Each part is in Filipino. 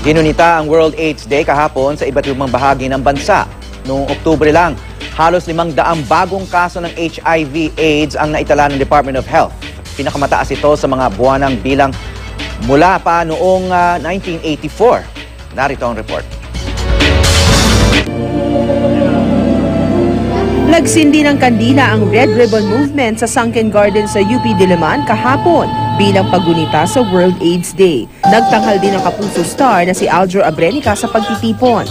Ginunita ang World AIDS Day kahapon sa iba't ibang bahagi ng bansa. Noong Oktubre lang, halos 500 bagong kaso ng HIV/AIDS ang naitala ng Department of Health. Pinakamataas ito sa mga buwanang bilang mula pa noong 1984. Narito ang report. Nagsindi ng kandila ang Red Ribbon Movement sa Sunken Garden sa UP Diliman kahapon bilang paggunita sa World AIDS Day. Nagtanghal din ang kapuso star na si Aljur Abrenica sa pagtitipon.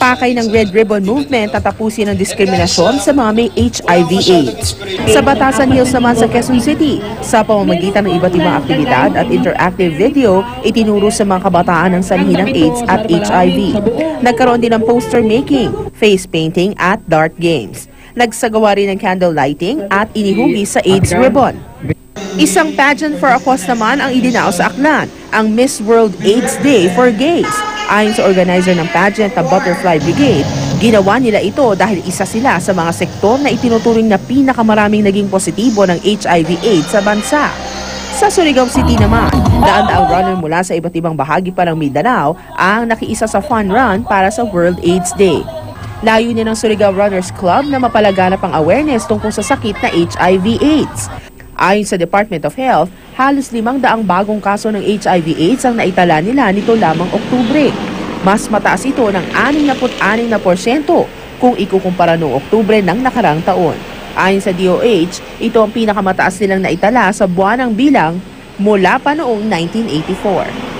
Pakay ng Red Ribbon Movement tatapusin ang diskriminasyon sa mga may HIV/AIDS. Sa Batasan Hills naman sa Quezon City, sa pamamagitan ng iba't ibang aktibidad at interactive video, itinuro sa mga kabataan ang sanhi ng AIDS at HIV. Nagkaroon din ng poster making, face painting at dart games. Nagsagawa rin ng candle lighting at inihugis sa AIDS ribbon. Isang pageant for a cause naman ang idinaos sa Aklan, ang Miss World AIDS Day for Gays. Ayon sa organizer ng pageant na Butterfly Brigade, ginawa nila ito dahil isa sila sa mga sektor na itinuturing na pinakamaraming naging positibo ng HIV/AIDS sa bansa. Sa Surigao City naman, daan-daang runner mula sa iba't ibang bahagi pa ng Mindanao ang nakiisa sa fun run para sa World AIDS Day. Layunin ng Surigao Runners Club na mapalaganap ang awareness tungkol sa sakit na HIV/AIDS. Ayon sa Department of Health, halos 500 bagong kaso ng HIV/AIDS ang naitala nila nito lamang Oktubre. Mas mataas ito ng 66% kung ikukumpara noong Oktubre ng nakarang taon. Ayon sa DOH, ito ang pinakamataas nilang naitala sa buwanang bilang mula pa noong 1984.